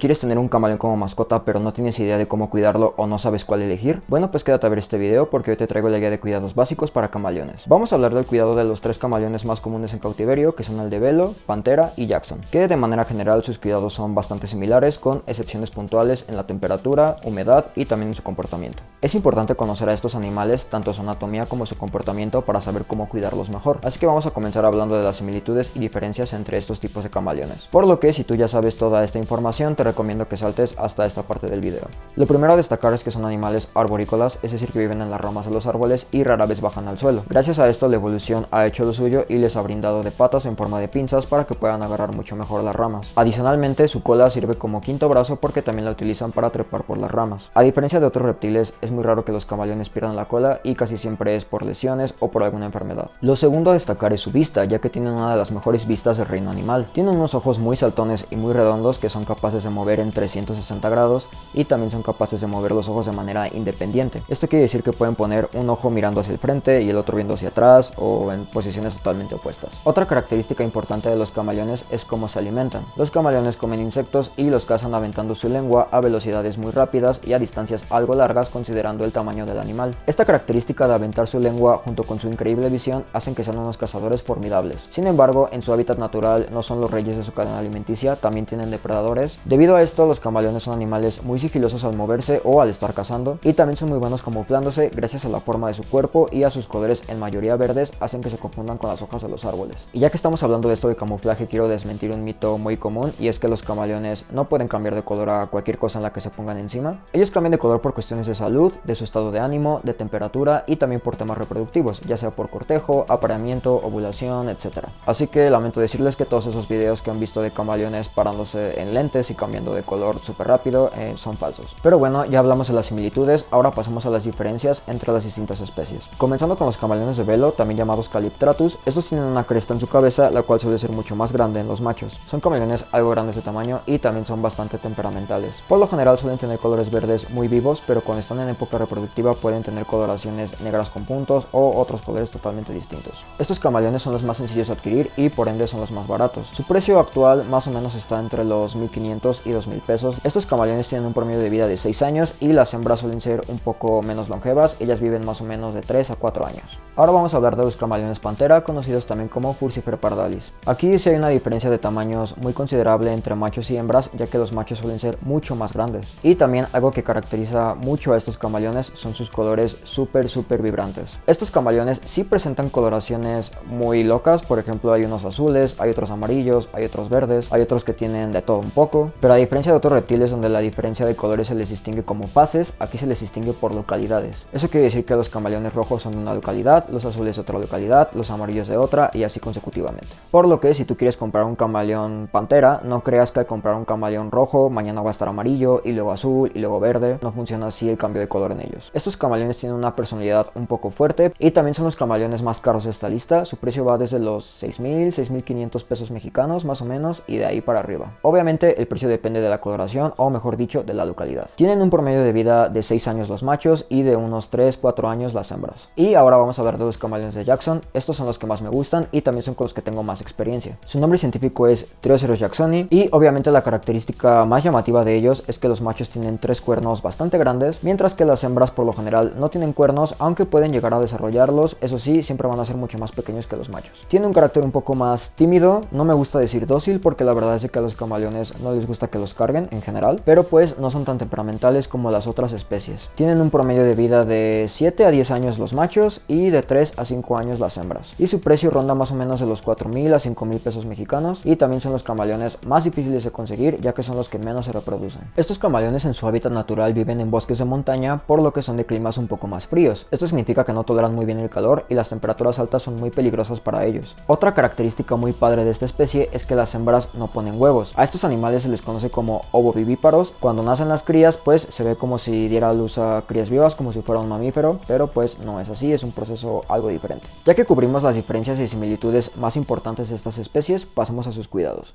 ¿Quieres tener un camaleón como mascota pero no tienes idea de cómo cuidarlo o no sabes cuál elegir? Bueno, pues quédate a ver este video porque hoy te traigo la guía de cuidados básicos para camaleones. Vamos a hablar del cuidado de los tres camaleones más comunes en cautiverio, que son el de Belo, Pantera y Jackson, que de manera general sus cuidados son bastante similares, con excepciones puntuales en la temperatura, humedad y también en su comportamiento. Es importante conocer a estos animales, tanto su anatomía como su comportamiento, para saber cómo cuidarlos mejor. Así que vamos a comenzar hablando de las similitudes y diferencias entre estos tipos de camaleones. Por lo que si tú ya sabes toda esta información, te recomiendo que saltes hasta esta parte del video. Lo primero a destacar es que son animales arborícolas, es decir que viven en las ramas de los árboles y rara vez bajan al suelo. Gracias a esto la evolución ha hecho lo suyo y les ha brindado de patas en forma de pinzas para que puedan agarrar mucho mejor las ramas. Adicionalmente, su cola sirve como quinto brazo porque también la utilizan para trepar por las ramas. A diferencia de otros reptiles, es muy raro que los camaleones pierdan la cola y casi siempre es por lesiones o por alguna enfermedad. Lo segundo a destacar es su vista, ya que tienen una de las mejores vistas del reino animal. Tienen unos ojos muy saltones y muy redondos que son capaces de mover entre 360 grados y también son capaces de mover los ojos de manera independiente. Esto quiere decir que pueden poner un ojo mirando hacia el frente y el otro viendo hacia atrás o en posiciones totalmente opuestas. Otra característica importante de los camaleones es cómo se alimentan. Los camaleones comen insectos y los cazan aventando su lengua a velocidades muy rápidas y a distancias algo largas considerando el tamaño del animal. Esta característica de aventar su lengua junto con su increíble visión hacen que sean unos cazadores formidables. Sin embargo, en su hábitat natural no son los reyes de su cadena alimenticia, también tienen depredadores. Debido a esto, los camaleones son animales muy sigilosos al moverse o al estar cazando, y también son muy buenos camuflándose gracias a la forma de su cuerpo y a sus colores en mayoría verdes hacen que se confundan con las hojas de los árboles. Y ya que estamos hablando de esto de camuflaje, quiero desmentir un mito muy común, y es que los camaleones no pueden cambiar de color a cualquier cosa en la que se pongan encima. Ellos cambian de color por cuestiones de salud, de su estado de ánimo, de temperatura y también por temas reproductivos, ya sea por cortejo, apareamiento, ovulación, etc. Así que lamento decirles que todos esos videos que han visto de camaleones parándose en lentes y cambiando de color súper rápido son falsos. Pero bueno, ya hablamos de las similitudes, ahora pasamos a las diferencias entre las distintas especies. Comenzando con los camaleones de Belo, también llamados Calyptratus, estos tienen una cresta en su cabeza, la cual suele ser mucho más grande en los machos. Son camaleones algo grandes de tamaño y también son bastante temperamentales. Por lo general suelen tener colores verdes muy vivos, pero cuando están en época reproductiva pueden tener coloraciones negras con puntos o otros colores totalmente distintos. Estos camaleones son los más sencillos de adquirir y por ende son los más baratos. Su precio actual más o menos está entre los 1.500 y 2.000 pesos. Estos camaleones tienen un promedio de vida de 6 años y las hembras suelen ser un poco menos longevas, ellas viven más o menos de 3 a 4 años. Ahora vamos a hablar de los camaleones pantera, conocidos también como Furcifer pardalis. Aquí sí hay una diferencia de tamaños muy considerable entre machos y hembras, ya que los machos suelen ser mucho más grandes. Y también algo que caracteriza mucho a estos camaleones son sus colores súper vibrantes. Estos camaleones sí presentan coloraciones muy locas, por ejemplo hay unos azules, hay otros amarillos, hay otros verdes, hay otros que tienen de todo un poco, pero a diferencia de otros reptiles donde la diferencia de colores se les distingue como fases, aquí se les distingue por localidades. Eso quiere decir que los camaleones rojos son de una localidad, los azules de otra localidad, los amarillos de otra y así consecutivamente. Por lo que si tú quieres comprar un camaleón pantera, no creas que al comprar un camaleón rojo mañana va a estar amarillo y luego azul y luego verde. No funciona así el cambio de color en ellos. Estos camaleones tienen una personalidad un poco fuerte y también son los camaleones más caros de esta lista. Su precio va desde los 6.000, 6.500 pesos mexicanos más o menos y de ahí para arriba. Obviamente el precio depende de la coloración o mejor dicho de la localidad. Tienen un promedio de vida de 6 años los machos y de unos 3-4 años las hembras. Y ahora vamos a hablar de los camaleones de Jackson. Estos son los que más me gustan y también son con los que tengo más experiencia. Su nombre científico es Trioceros jacksoni y obviamente la característica más llamativa de ellos es que los machos tienen 3 cuernos bastante grandes, mientras que las hembras por lo general no tienen cuernos, aunque pueden llegar a desarrollarlos. Eso sí, siempre van a ser mucho más pequeños que los machos. Tiene un carácter un poco más tímido, no me gusta decir dócil porque la verdad es que a los camaleones no les gusta que los carguen en general, pero pues no son tan temperamentales como las otras especies. Tienen un promedio de vida de 7 a 10 años los machos y de 3 a 5 años las hembras. Y su precio ronda más o menos de los 4.000 a 5.000 pesos mexicanos y también son los camaleones más difíciles de conseguir ya que son los que menos se reproducen. Estos camaleones en su hábitat natural viven en bosques de montaña, por lo que son de climas un poco más fríos. Esto significa que no toleran muy bien el calor y las temperaturas altas son muy peligrosas para ellos. Otra característica muy padre de esta especie es que las hembras no ponen huevos. A estos animales se les conoce como ovovivíparos. Cuando nacen las crías pues se ve como si diera a luz a crías vivas, como si fuera un mamífero, pero pues no es así, es un proceso algo diferente. Ya que cubrimos las diferencias y similitudes más importantes de estas especies, pasemos a sus cuidados.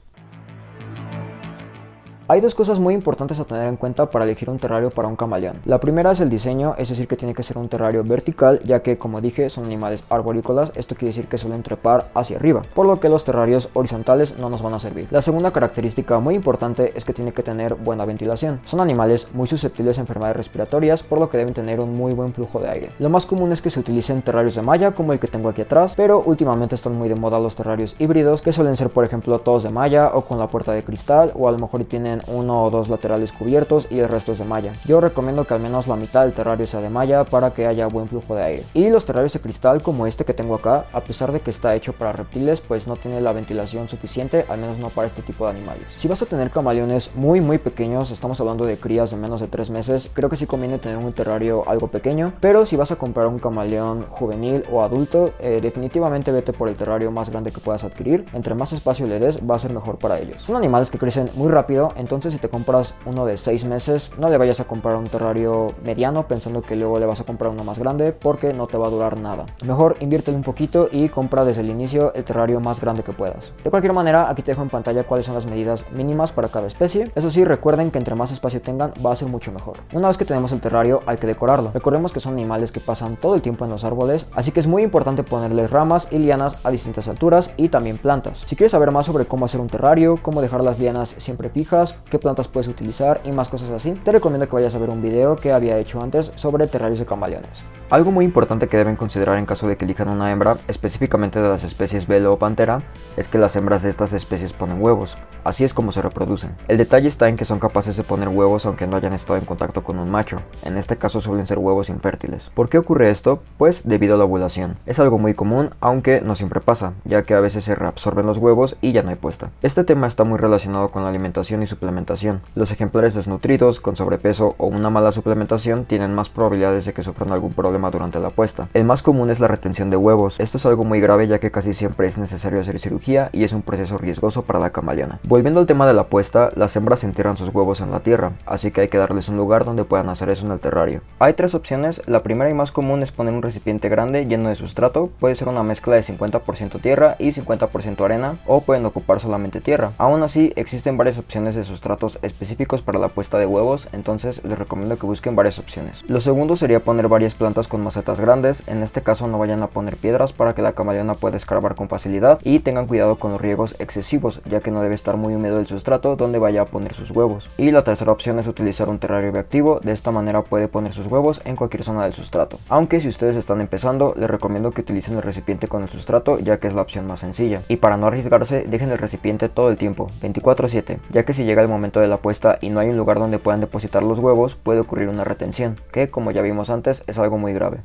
Hay dos cosas muy importantes a tener en cuenta para elegir un terrario para un camaleón. La primera es el diseño, es decir que tiene que ser un terrario vertical, ya que como dije son animales arborícolas, esto quiere decir que suelen trepar hacia arriba, por lo que los terrarios horizontales no nos van a servir. La segunda característica muy importante es que tiene que tener buena ventilación. Son animales muy susceptibles a enfermedades respiratorias, por lo que deben tener un muy buen flujo de aire. Lo más común es que se utilicen terrarios de malla como el que tengo aquí atrás, pero últimamente están muy de moda los terrarios híbridos, que suelen ser por ejemplo todos de malla o con la puerta de cristal, o a lo mejor tienen uno o dos laterales cubiertos y el resto es de malla. Yo recomiendo que al menos la mitad del terrario sea de malla para que haya buen flujo de aire. Y los terrarios de cristal como este que tengo acá, a pesar de que está hecho para reptiles, pues no tiene la ventilación suficiente, al menos no para este tipo de animales. Si vas a tener camaleones muy pequeños, estamos hablando de crías de menos de 3 meses, creo que sí conviene tener un terrario algo pequeño, pero si vas a comprar un camaleón juvenil o adulto, definitivamente vete por el terrario más grande que puedas adquirir. Entre más espacio le des, va a ser mejor para ellos. Son animales que crecen muy rápido, entonces si te compras uno de 6 meses, no le vayas a comprar un terrario mediano pensando que luego le vas a comprar uno más grande, porque no te va a durar nada. Mejor inviértele un poquito y compra desde el inicio el terrario más grande que puedas. De cualquier manera, aquí te dejo en pantalla cuáles son las medidas mínimas para cada especie. Eso sí, recuerden que entre más espacio tengan va a ser mucho mejor. Una vez que tenemos el terrario, hay que decorarlo. Recordemos que son animales que pasan todo el tiempo en los árboles, así que es muy importante ponerles ramas y lianas a distintas alturas y también plantas. Si quieres saber más sobre cómo hacer un terrario, cómo dejar las lianas siempre fijas, qué plantas puedes utilizar y más cosas así, te recomiendo que vayas a ver un video que había hecho antes sobre terrarios de camaleones. Algo muy importante que deben considerar en caso de que elijan una hembra, específicamente de las especies Belo o Pantera, es que las hembras de estas especies ponen huevos. Así es como se reproducen. El detalle está en que son capaces de poner huevos aunque no hayan estado en contacto con un macho. En este caso suelen ser huevos infértiles. ¿Por qué ocurre esto? Pues debido a la ovulación. Es algo muy común, aunque no siempre pasa, ya que a veces se reabsorben los huevos y ya no hay puesta. Este tema está muy relacionado con la alimentación y suplementación. Los ejemplares desnutridos, con sobrepeso o una mala suplementación tienen más probabilidades de que sufran algún problema durante la puesta. El más común es la retención de huevos. Esto es algo muy grave, ya que casi siempre es necesario hacer cirugía y es un proceso riesgoso para la camaleona. Volviendo al tema de la puesta, las hembras entierran sus huevos en la tierra, así que hay que darles un lugar donde puedan hacer eso en el terrario. Hay tres opciones. La primera y más común es poner un recipiente grande lleno de sustrato. Puede ser una mezcla de 50% tierra y 50% arena, o pueden ocupar solamente tierra. Aún así, existen varias opciones de sustratos específicos para la puesta de huevos, entonces les recomiendo que busquen varias opciones. Lo segundo sería poner varias plantas con macetas grandes. En este caso no vayan a poner piedras para que la camaleona pueda escarbar con facilidad, y tengan cuidado con los riegos excesivos, ya que no debe estar muy húmedo el sustrato donde vaya a poner sus huevos. Y la tercera opción es utilizar un terrario bioactivo. De esta manera puede poner sus huevos en cualquier zona del sustrato, aunque si ustedes están empezando les recomiendo que utilicen el recipiente con el sustrato, ya que es la opción más sencilla. Y para no arriesgarse, dejen el recipiente todo el tiempo, 24/7, ya que si llega el momento de la puesta y no hay un lugar donde puedan depositar los huevos, puede ocurrir una retención, que como ya vimos antes es algo muy grave.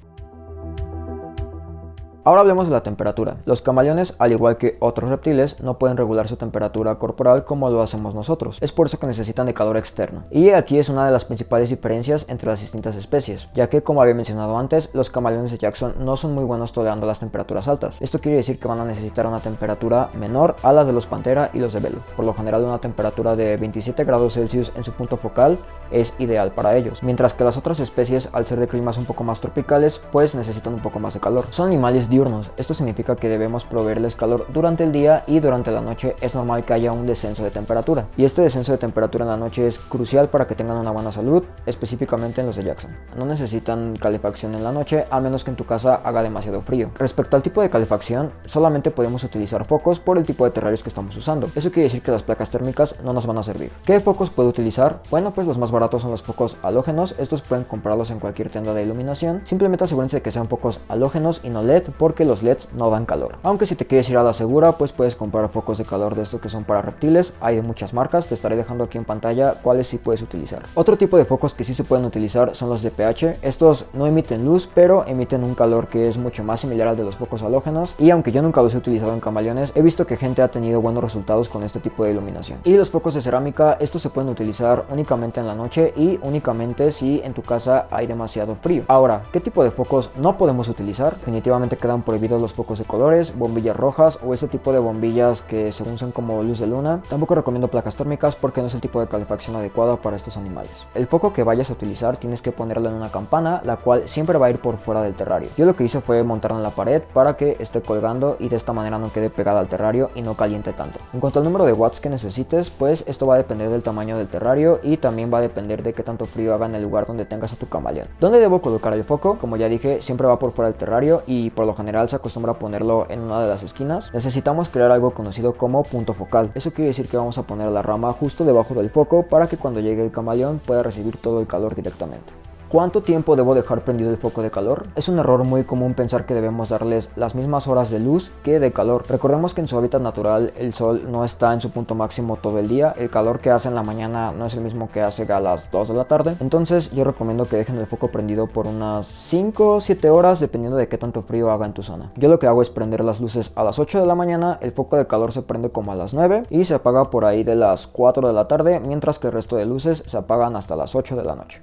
Ahora hablemos de la temperatura. Los camaleones, al igual que otros reptiles, no pueden regular su temperatura corporal como lo hacemos nosotros. Es por eso que necesitan de calor externo. Y aquí es una de las principales diferencias entre las distintas especies, ya que como había mencionado antes, los camaleones de Jackson no son muy buenos tolerando las temperaturas altas. Esto quiere decir que van a necesitar una temperatura menor a la de los Pantera y los de Belo. Por lo general, una temperatura de 27 grados Celsius en su punto focal es ideal para ellos, mientras que las otras especies, al ser de climas un poco más tropicales, pues necesitan un poco más de calor. Son animales diurnos. Esto significa que debemos proveerles calor durante el día, y durante la noche es normal que haya un descenso de temperatura. Y este descenso de temperatura en la noche es crucial para que tengan una buena salud, específicamente en los de Jackson. No necesitan calefacción en la noche, a menos que en tu casa haga demasiado frío. Respecto al tipo de calefacción, solamente podemos utilizar focos por el tipo de terrarios que estamos usando. Eso quiere decir que las placas térmicas no nos van a servir. ¿Qué focos puedo utilizar? Bueno, pues los más baratos son los focos halógenos. Estos pueden comprarlos en cualquier tienda de iluminación. Simplemente asegúrense de que sean focos halógenos y no LED, porque los LEDs no dan calor. Aunque si te quieres ir a la segura, pues puedes comprar focos de calor de estos que son para reptiles. Hay de muchas marcas, te estaré dejando aquí en pantalla cuáles sí puedes utilizar. Otro tipo de focos que sí se pueden utilizar son los de pH. Estos no emiten luz, pero emiten un calor que es mucho más similar al de los focos halógenos, y aunque yo nunca los he utilizado en camaleones, he visto que gente ha tenido buenos resultados con este tipo de iluminación. Y los focos de cerámica, estos se pueden utilizar únicamente en la noche y únicamente si en tu casa hay demasiado frío. Ahora, ¿qué tipo de focos no podemos utilizar? Definitivamente queda quedan prohibidos los focos de colores, bombillas rojas o ese tipo de bombillas que según son como luz de luna. Tampoco recomiendo placas térmicas porque no es el tipo de calefacción adecuada para estos animales. El foco que vayas a utilizar tienes que ponerlo en una campana, la cual siempre va a ir por fuera del terrario. Yo lo que hice fue montarla en la pared para que esté colgando y de esta manera no quede pegada al terrario y no caliente tanto. En cuanto al número de watts que necesites, pues esto va a depender del tamaño del terrario y también va a depender de qué tanto frío haga en el lugar donde tengas a tu camaleón. ¿Dónde debo colocar el foco? Como ya dije, siempre va por fuera del terrario y por lo general se acostumbra a ponerlo en una de las esquinas. Necesitamos crear algo conocido como punto focal. Eso quiere decir que vamos a poner la rama justo debajo del foco para que cuando llegue el camaleón pueda recibir todo el calor directamente. ¿Cuánto tiempo debo dejar prendido el foco de calor? Es un error muy común pensar que debemos darles las mismas horas de luz que de calor. Recordemos que en su hábitat natural el sol no está en su punto máximo todo el día. El calor que hace en la mañana no es el mismo que hace a las 2 de la tarde. Entonces yo recomiendo que dejen el foco prendido por unas 5 o 7 horas dependiendo de qué tanto frío haga en tu zona. Yo lo que hago es prender las luces a las 8 de la mañana, el foco de calor se prende como a las 9 y se apaga por ahí de las 4 de la tarde, mientras que el resto de luces se apagan hasta las 8 de la noche.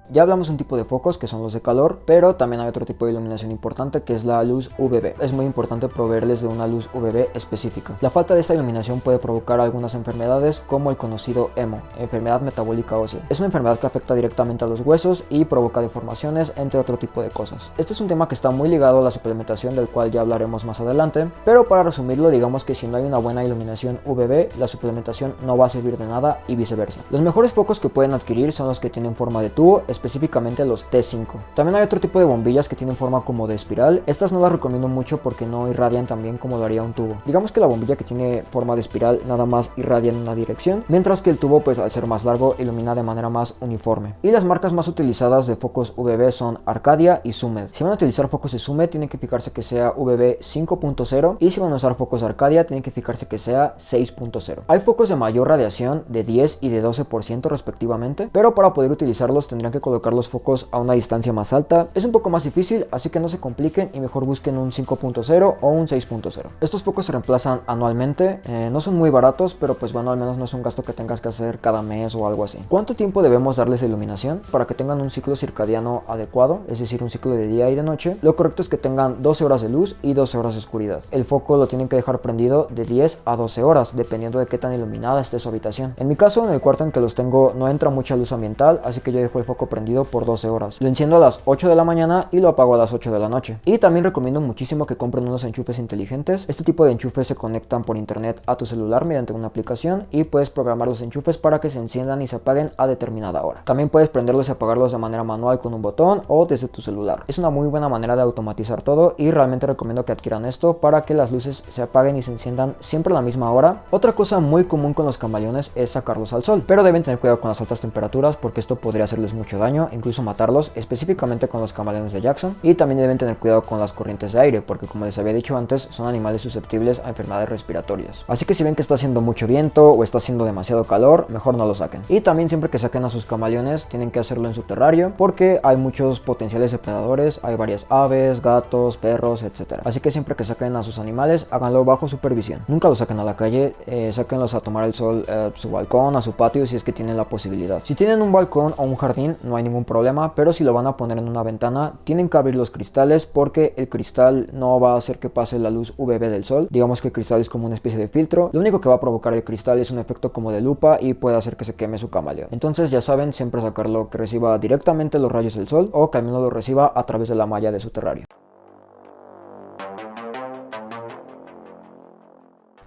Ya hablamos de un tipo de focos que son los de calor, pero también hay otro tipo de iluminación importante que es la luz UVB. Es muy importante proveerles de una luz UVB específica. La falta de esta iluminación puede provocar algunas enfermedades como el conocido EMO, enfermedad metabólica ósea. Es una enfermedad que afecta directamente a los huesos y provoca deformaciones, entre otro tipo de cosas. Este es un tema que está muy ligado a la suplementación, del cual ya hablaremos más adelante, pero para resumirlo, digamos que si no hay una buena iluminación UVB, la suplementación no va a servir de nada y viceversa. Los mejores focos que pueden adquirir son los que tienen forma de tubo, específicamente los T5. También hay otro tipo de bombillas que tienen forma como de espiral. Estas no las recomiendo mucho porque no irradian tan bien como lo haría un tubo. Digamos que la bombilla que tiene forma de espiral nada más irradia en una dirección, mientras que el tubo, pues al ser más largo, ilumina de manera más uniforme. Y las marcas más utilizadas de focos UVB son Arcadia y Sumed. Si van a utilizar focos de Sumed, tienen que fijarse que sea UVB 5.0 y si van a usar focos Arcadia, tienen que fijarse que sea 6.0. Hay focos de mayor radiación de 10 y de 12% respectivamente, pero para poder utilizarlos tendrían que colocar los focos a una distancia más alta. Es un poco más difícil, así que no se compliquen y mejor busquen un 5.0 o un 6.0. Estos focos se reemplazan anualmente, no son muy baratos, pero pues bueno, al menos no es un gasto que tengas que hacer cada mes o algo así. ¿Cuánto tiempo debemos darles de iluminación? Para que tengan un ciclo circadiano adecuado, es decir, un ciclo de día y de noche, lo correcto es que tengan 12 horas de luz y 12 horas de oscuridad. El foco lo tienen que dejar prendido de 10 a 12 horas, dependiendo de qué tan iluminada esté su habitación. En mi caso, en el cuarto en que los tengo no entra mucha luz ambiental, así que yo dejo el foco prendido por 12 horas. Lo enciendo a las 8 de la mañana y lo apago a las 8 de la noche. Y también recomiendo muchísimo que compren unos enchufes inteligentes. Este tipo de enchufes se conectan por internet a tu celular mediante una aplicación y puedes programar los enchufes para que se enciendan y se apaguen a determinada hora. También puedes prenderlos y apagarlos de manera manual con un botón o desde tu celular. Es una muy buena manera de automatizar todo y realmente recomiendo que adquieran esto para que las luces se apaguen y se enciendan siempre a la misma hora. Otra cosa muy común con los camaleones es sacarlos al sol, pero deben tener cuidado con las altas temperaturas porque esto podría hacerles mucho daño, incluso matarlos, específicamente con los camaleones de Jackson. Y también deben tener cuidado con las corrientes de aire porque, como les había dicho antes, son animales susceptibles a enfermedades respiratorias. Así que si ven que está haciendo mucho viento o está haciendo demasiado calor, mejor no lo saquen. Y también siempre que saquen a sus camaleones tienen que hacerlo en su terrario porque hay muchos potenciales depredadores, hay varias aves, gatos, perros, etc. Así que siempre que saquen a sus animales, háganlo bajo supervisión. Nunca los saquen a la calle, sáquenlos a tomar el sol a su balcón, a su patio si es que tienen la posibilidad. Si tienen un balcón o un jardín no hay ningún problema, pero si lo van a poner en una ventana tienen que abrir los cristales porque el cristal no va a hacer que pase la luz UVB del sol. Digamos que el cristal es como una especie de filtro. Lo único que va a provocar el cristal es un efecto como de lupa y puede hacer que se queme su camaleón. Entonces ya saben, siempre sacarlo que reciba directamente los rayos del sol o que al menos lo reciba a través de la malla de su terrario.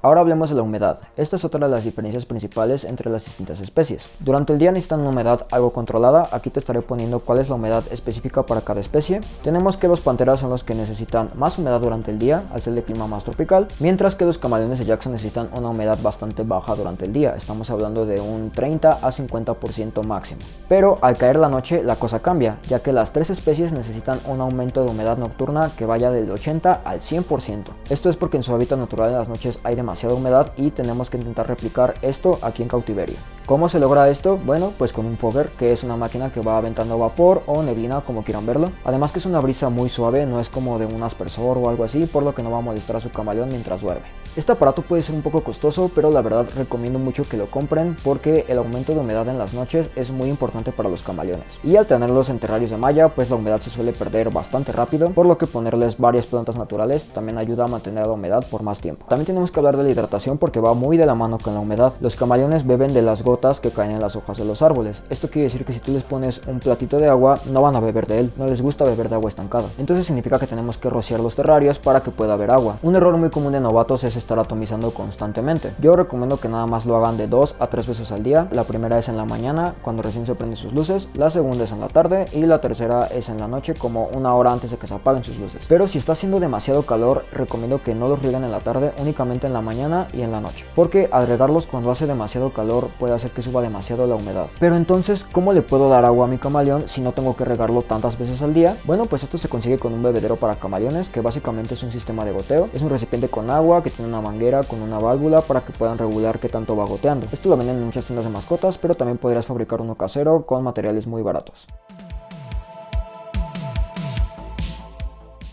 Ahora hablemos de la humedad. Esta es otra de las diferencias principales entre las distintas especies. Durante el día necesitan una humedad algo controlada. Aquí te estaré poniendo cuál es la humedad específica para cada especie. Tenemos que los panteras son los que necesitan más humedad durante el día, al ser de clima más tropical, mientras que los camaleones de Jackson necesitan una humedad bastante baja durante el día. Estamos hablando de un 30 a 50% máximo. Pero al caer la noche la cosa cambia, ya que las tres especies necesitan un aumento de humedad nocturna que vaya del 80 al 100%. Esto es porque en su hábitat natural en las noches hay demasiada humedad y tenemos que intentar replicar esto aquí en cautiverio. ¿Cómo se logra esto? Bueno, pues con un fogger, que es una máquina que va aventando vapor o neblina, como quieran verlo. Además que es una brisa muy suave, no es como de un aspersor o algo así, por lo que no va a molestar a su camaleón mientras duerme. Este aparato puede ser un poco costoso, pero la verdad recomiendo mucho que lo compren porque el aumento de humedad en las noches es muy importante para los camaleones. Y al tenerlos en terrarios de malla, pues la humedad se suele perder bastante rápido, por lo que ponerles varias plantas naturales también ayuda a mantener la humedad por más tiempo. También tenemos que hablar de la hidratación porque va muy de la mano con la humedad. Los camaleones beben de las gotas que caen en las hojas de los árboles. Esto quiere decir que si tú les pones un platito de agua, no van a beber de él, no les gusta beber de agua estancada. Entonces significa que tenemos que rociar los terrarios para que pueda haber agua. Un error muy común de novatos es estar atomizando constantemente. Yo recomiendo que nada más lo hagan de 2 a 3 veces al día. La primera es en la mañana, cuando recién se prenden sus luces, la segunda es en la tarde y la tercera es en la noche, como una hora antes de que se apaguen sus luces. Pero si está haciendo demasiado calor, recomiendo que no los rieguen en la tarde, únicamente en la mañana y en la noche, porque al regarlos cuando hace demasiado calor puede hacer que suba demasiado la humedad. Pero entonces, ¿cómo le puedo dar agua a mi camaleón si no tengo que regarlo tantas veces al día? Bueno, pues esto se consigue con un bebedero para camaleones, que básicamente es un sistema de goteo. Es un recipiente con agua que tiene una manguera con una válvula para que puedan regular qué tanto va goteando. Esto lo venden en muchas tiendas de mascotas, pero también podrías fabricar uno casero con materiales muy baratos.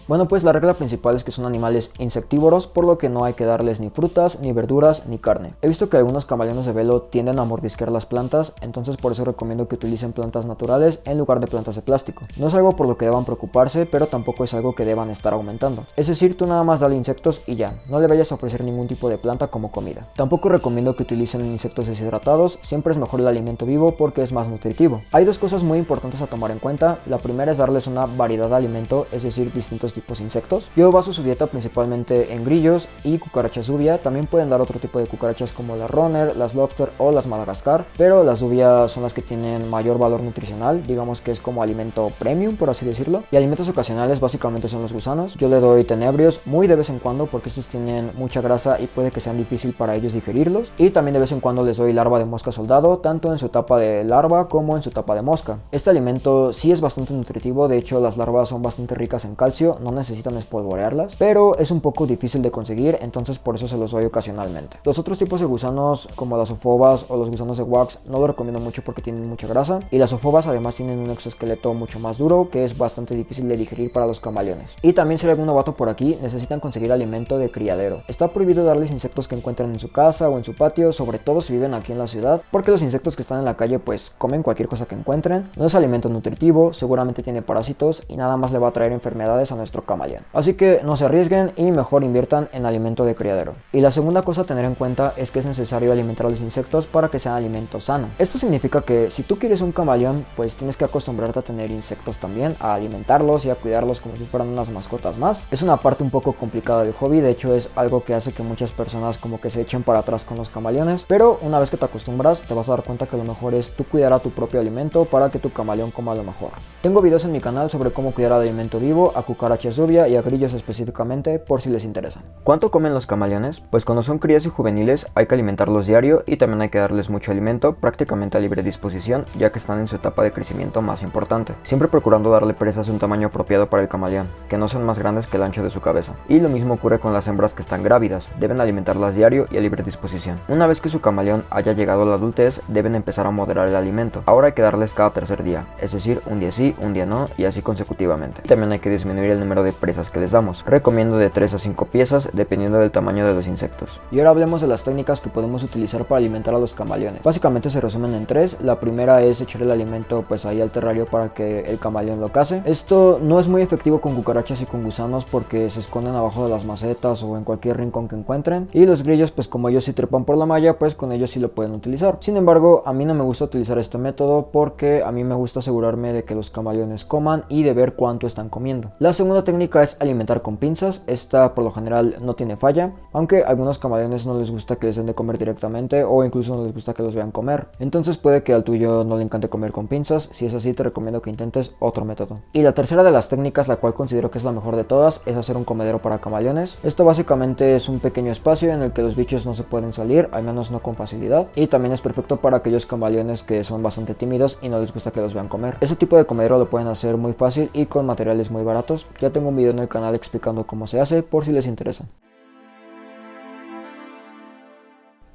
Bueno, pues la regla principal es que son animales insectívoros, por lo que no hay que darles ni frutas, ni verduras, ni carne. He visto que algunos camaleones de velo tienden a mordisquear las plantas, entonces por eso recomiendo que utilicen plantas naturales en lugar de plantas de plástico. No es algo por lo que deban preocuparse, pero tampoco es algo que deban estar aumentando. Es decir, tú nada más dale insectos y ya, no le vayas a ofrecer ningún tipo de planta como comida. Tampoco recomiendo que utilicen insectos deshidratados, siempre es mejor el alimento vivo porque es más nutritivo. Hay dos cosas muy importantes a tomar en cuenta. La primera es darles una variedad de alimento, es decir, distintos tipos de insectos. Yo baso su dieta principalmente en grillos y cucarachas lluvia. También pueden dar otro tipo de cucarachas como las runner, las lobster o las madagascar, pero las lluvia son las que tienen mayor valor nutricional, digamos que es como alimento premium, por así decirlo. Y alimentos ocasionales básicamente son los gusanos. Yo le doy tenebrios muy de vez en cuando porque estos tienen mucha grasa y puede que sean difícil para ellos digerirlos. Y también de vez en cuando les doy larva de mosca soldado, tanto en su etapa de larva como en su etapa de mosca. Este alimento sí es bastante nutritivo, de hecho las larvas son bastante ricas en calcio, no necesitan espolvorearlas, pero es un poco difícil de conseguir, entonces por eso se los doy ocasionalmente. Los otros tipos de gusanos como las ofobas o los gusanos de wax no lo recomiendo mucho porque tienen mucha grasa, y las ofobas además tienen un exoesqueleto mucho más duro que es bastante difícil de digerir para los camaleones. Y también si hay algún novato por aquí, necesitan conseguir alimento de criadero. Está prohibido darles insectos que encuentren en su casa o en su patio, sobre todo si viven aquí en la ciudad, porque los insectos que están en la calle pues comen cualquier cosa que encuentren. No es alimento nutritivo, seguramente tiene parásitos y nada más le va a traer enfermedades a nuestro camaleón. Así que no se arriesguen y mejor inviertan en alimento de criadero. Y la segunda cosa a tener en cuenta es que es necesario alimentar a los insectos para que sean alimento sano. Esto significa que si tú quieres un camaleón, pues tienes que acostumbrarte a tener insectos también, a alimentarlos y a cuidarlos como si fueran unas mascotas más. Es una parte un poco complicada del hobby, de hecho es algo que hace que muchas personas como que se echen para atrás con los camaleones, pero una vez que te acostumbras te vas a dar cuenta que lo mejor es tú cuidar a tu propio alimento para que tu camaleón coma lo mejor. Tengo videos en mi canal sobre cómo cuidar al alimento vivo, a cucarachas lluvia y a grillos específicamente, por si les interesa. ¿Cuánto comen los camaleones? Pues cuando son crías y juveniles hay que alimentarlos diario y también hay que darles mucho alimento prácticamente a libre disposición, ya que están en su etapa de crecimiento más importante, siempre procurando darle presas de un tamaño apropiado para el camaleón, que no sean más grandes que el ancho de su cabeza. Y lo mismo ocurre con las hembras que están grávidas, deben alimentarlas diario y a libre disposición. Una vez que su camaleón haya llegado a la adultez, deben empezar a moderar el alimento. Ahora hay que darles cada tercer día, es decir, un día sí, un día no y así consecutivamente. También hay que disminuir el número de presas que les damos. Recomiendo de 3 a 5 piezas dependiendo del tamaño de los insectos. Y ahora hablemos de las técnicas que podemos utilizar para alimentar a los camaleones. Básicamente se resumen en 3. La primera es echar el alimento pues ahí al terrario para que el camaleón lo case. Esto no es muy efectivo con cucarachas y con gusanos porque se esconden abajo de las macetas o en cualquier rincón que encuentren, y los grillos pues como ellos sí trepan por la malla, pues con ellos sí lo pueden utilizar. Sin embargo, a mí no me gusta utilizar este método porque a mí me gusta asegurarme de que los camaleones coman y de ver cuánto están comiendo. La segunda técnica es alimentar con pinzas. Esta por lo general no tiene falla, aunque a algunos camaleones no les gusta que les den de comer directamente o incluso no les gusta que los vean comer, entonces puede que al tuyo no le encante comer con pinzas. Si es así, te recomiendo que intentes otro método. Y la tercera de las técnicas, la cual considero que es la mejor de todas, es hacer un comedero para camaleones. Esto básicamente es un pequeño espacio en el que los bichos no se pueden salir, al menos no con facilidad, y también es perfecto para aquellos camaleones que son bastante tímidos y no les gusta que los vean comer. Ese tipo de comedero lo pueden hacer muy fácil y con materiales muy baratos. Ya tengo un video en el canal explicando cómo se hace por si les interesa.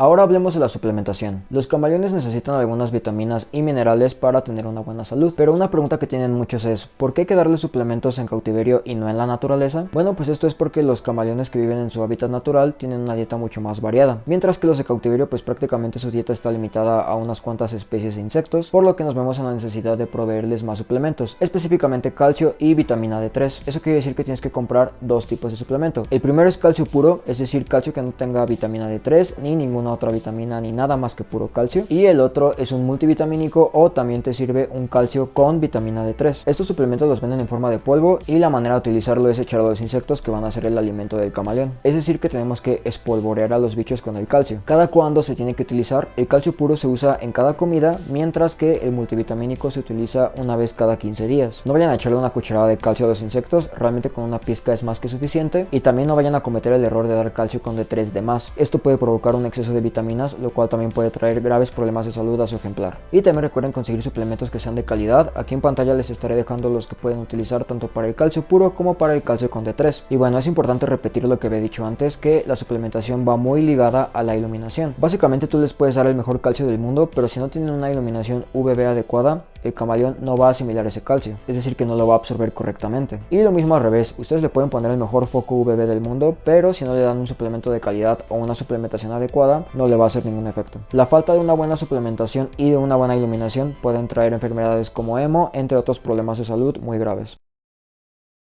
Ahora hablemos de la suplementación. Los camaleones necesitan algunas vitaminas y minerales para tener una buena salud, pero una pregunta que tienen muchos es ¿por qué hay que darles suplementos en cautiverio y no en la naturaleza? Bueno, pues esto es porque los camaleones que viven en su hábitat natural tienen una dieta mucho más variada, mientras que los de cautiverio pues prácticamente su dieta está limitada a unas cuantas especies de insectos, por lo que nos vemos en la necesidad de proveerles más suplementos, específicamente calcio y vitamina D3. Eso quiere decir que tienes que comprar dos tipos de suplemento. El primero es calcio puro, es decir, calcio que no tenga vitamina D3 ni ninguna otra vitamina ni nada más que puro calcio, y el otro es un multivitamínico o también te sirve un calcio con vitamina D3. Estos suplementos los venden en forma de polvo y la manera de utilizarlo es echarlo a los insectos que van a ser el alimento del camaleón, es decir que tenemos que espolvorear a los bichos con el calcio. Cada cuándo se tiene que utilizar. El calcio puro se usa en cada comida, mientras que el multivitamínico se utiliza una vez cada 15 días. No vayan a echarle una cucharada de calcio a los insectos, realmente con una pizca es más que suficiente, y también no vayan a cometer el error de dar calcio con D3 de más. Esto puede provocar un exceso de vitaminas, lo cual también puede traer graves problemas de salud a su ejemplar. Y también recuerden conseguir suplementos que sean de calidad. Aquí en pantalla les estaré dejando los que pueden utilizar tanto para el calcio puro como para el calcio con D3. Y bueno, es importante repetir lo que había dicho antes, que la suplementación va muy ligada a la iluminación. Básicamente tú les puedes dar el mejor calcio del mundo, pero si no tienen una iluminación UVB adecuada, el camaleón no va a asimilar ese calcio, es decir que no lo va a absorber correctamente. Y lo mismo al revés, ustedes le pueden poner el mejor foco UVB del mundo, pero si no le dan un suplemento de calidad o una suplementación adecuada, no le va a hacer ningún efecto. La falta de una buena suplementación y de una buena iluminación pueden traer enfermedades como hemo, entre otros problemas de salud muy graves.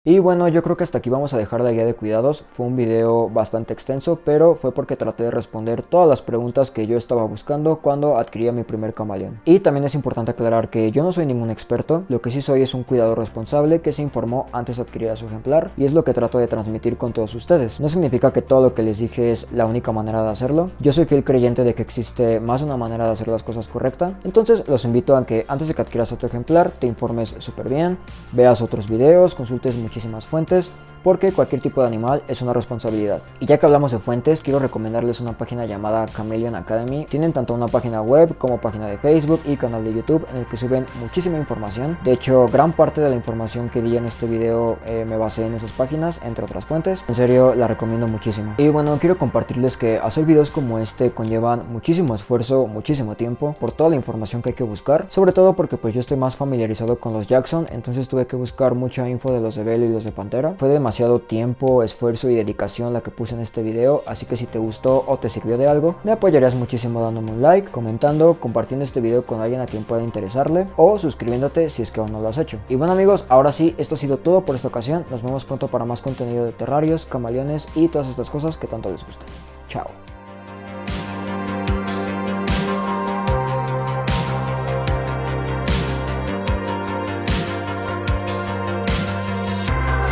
Y bueno, yo creo que hasta aquí vamos a dejar la guía de cuidados. Fue un video bastante extenso, pero fue porque traté de responder todas las preguntas que yo estaba buscando cuando adquiría mi primer camaleón. Y también es importante aclarar que yo no soy ningún experto, lo que sí soy es un cuidador responsable que se informó antes de adquirir a su ejemplar, y es lo que trato de transmitir con todos ustedes. No significa que todo lo que les dije es la única manera de hacerlo. Yo soy fiel creyente de que existe más de una manera de hacer las cosas correcta, entonces los invito a que antes de que adquieras a tu ejemplar te informes súper bien, veas otros videos, consultes muchísimas fuentes, porque cualquier tipo de animal es una responsabilidad. Y ya que hablamos de fuentes, quiero recomendarles una página llamada Chameleon Academy. Tienen tanto una página web como página de Facebook y canal de YouTube en el que suben muchísima información. De hecho, gran parte de la información que di en este video me basé en esas páginas, entre otras fuentes. En serio, la recomiendo muchísimo. Y bueno, quiero compartirles que hacer videos como este conllevan muchísimo esfuerzo, muchísimo tiempo, por toda la información que hay que buscar. Sobre todo porque pues yo estoy más familiarizado con los Jackson, entonces tuve que buscar mucha info de los de Velo y los de Pantera. Fue demasiado tiempo, esfuerzo y dedicación la que puse en este video, así que si te gustó o te sirvió de algo, me apoyarías muchísimo dándome un like, comentando, compartiendo este video con alguien a quien pueda interesarle o suscribiéndote si es que aún no lo has hecho. Y bueno amigos, ahora sí, esto ha sido todo por esta ocasión. Nos vemos pronto para más contenido de terrarios, camaleones y todas estas cosas que tanto les gustan. Chao.